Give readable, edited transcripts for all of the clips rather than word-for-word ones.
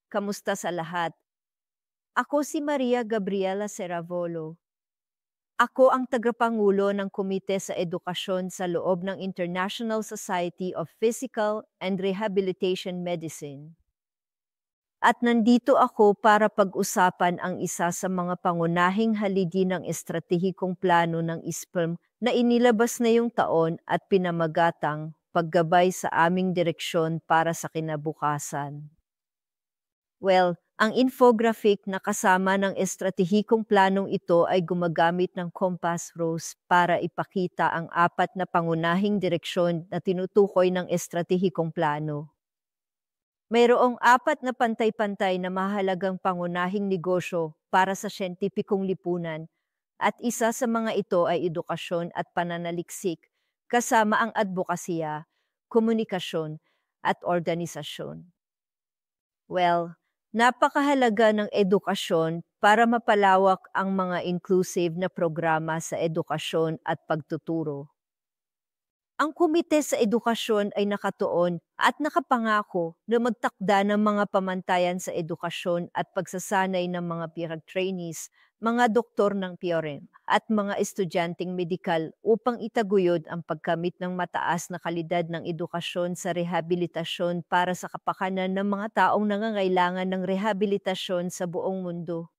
Kamusta sa lahat? Ako si Maria Gabriela Seravolo. Ako ang tagapangulo ng Komite sa Edukasyon sa loob ng International Society of Physical and Rehabilitation Medicine. At nandito ako para pag-usapan ang isa sa mga pangunahing haligi ng estratehikong plano ng ISPERM na inilabas ngayong taon at pinamagatang paggabay sa aming direksyon para sa kinabukasan. Well, ang infographic na kasama ng estratehikong planong ito ay gumagamit ng compass rose para ipakita ang apat na pangunahing direksyon na tinutukoy ng estratehikong plano. Mayroong apat na pantay-pantay na mahalagang pangunahing negosyo para sa siyentipikong lipunan at isa sa mga ito ay edukasyon at pananaliksik kasama ang advokasya, komunikasyon at organisasyon. Well, napakahalaga ng edukasyon para mapalawak ang mga inclusive na programa sa edukasyon at pagtuturo. Ang Komite sa Edukasyon ay nakatuon at nakapangako na magtakda ng mga pamantayan sa edukasyon at pagsasanay ng mga PIRAG trainees, mga doktor ng PRM at mga estudyanteng medikal upang itaguyod ang pagkamit ng mataas na kalidad ng edukasyon sa rehabilitasyon para sa kapakanan ng mga taong nangangailangan ng rehabilitasyon sa buong mundo.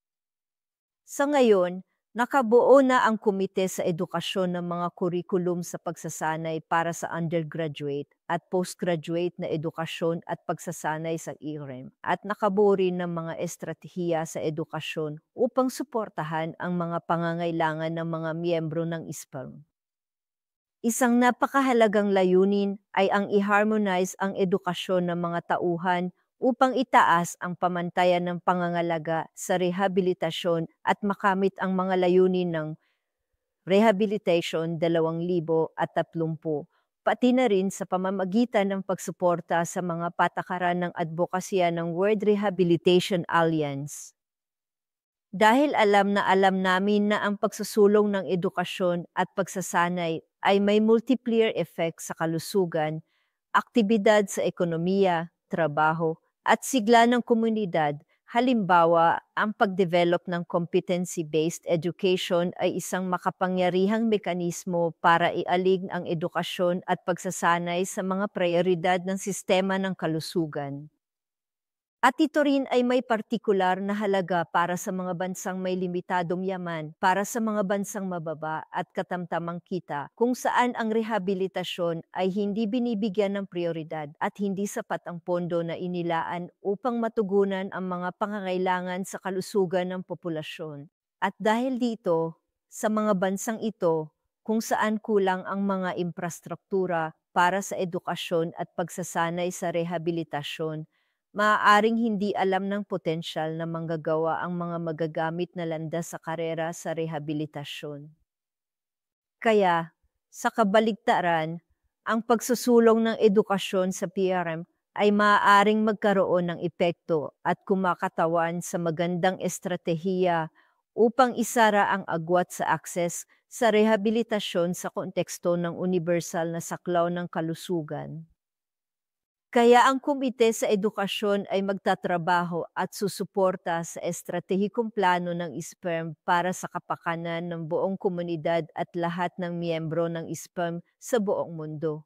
Sa ngayon, nakabuo na ang Komite sa Edukasyon ng mga kurikulum sa pagsasanay para sa undergraduate at postgraduate na edukasyon at pagsasanay sa IREM at nakabuo rin ng mga estratehiya sa edukasyon upang suportahan ang mga pangangailangan ng mga miyembro ng ISPAM. Isang napakahalagang layunin ay ang i-harmonize ang edukasyon ng mga tauhan upang itaas ang pamantayan ng pangangalaga sa rehabilitasyon at makamit ang mga layunin ng Rehabilitation 2030, pati na rin sa pamamagitan ng pagsuporta sa mga patakaran ng advokasya ng World Rehabilitation Alliance. Dahil alam na alam namin na ang pagsusulong ng edukasyon at pagsasanay ay may multiplier effect sa kalusugan, aktibidad sa ekonomiya, trabaho, at sigla ng komunidad. Halimbawa, ang pag-develop ng competency-based education ay isang makapangyarihang mekanismo para ialig ang edukasyon at pagsasanay sa mga prioridad ng sistema ng kalusugan. At ito rin ay may partikular na halaga para sa mga bansang may limitadong yaman, para sa mga bansang mababa at katamtamang kita, kung saan ang rehabilitasyon ay hindi binibigyan ng prioridad at hindi sapat ang pondo na inilaan upang matugunan ang mga pangangailangan sa kalusugan ng populasyon. At dahil dito, sa mga bansang ito, kung saan kulang ang mga infrastruktura para sa edukasyon at pagsasanay sa rehabilitasyon, maaaring hindi alam ng potensyal na manggagawa ang mga magagamit na landas sa karera sa rehabilitasyon. Kaya, sa kabaligtaran, ang pagsusulong ng edukasyon sa PRM ay maaaring magkaroon ng epekto at kumakatawan sa magandang estratehiya upang isara ang agwat sa akses sa rehabilitasyon sa konteksto ng universal na saklaw ng kalusugan. Kaya ang Komite sa Edukasyon ay magtatrabaho at susuporta sa estratehikong plano ng ISPERM para sa kapakanan ng buong komunidad at lahat ng miyembro ng ISPERM sa buong mundo.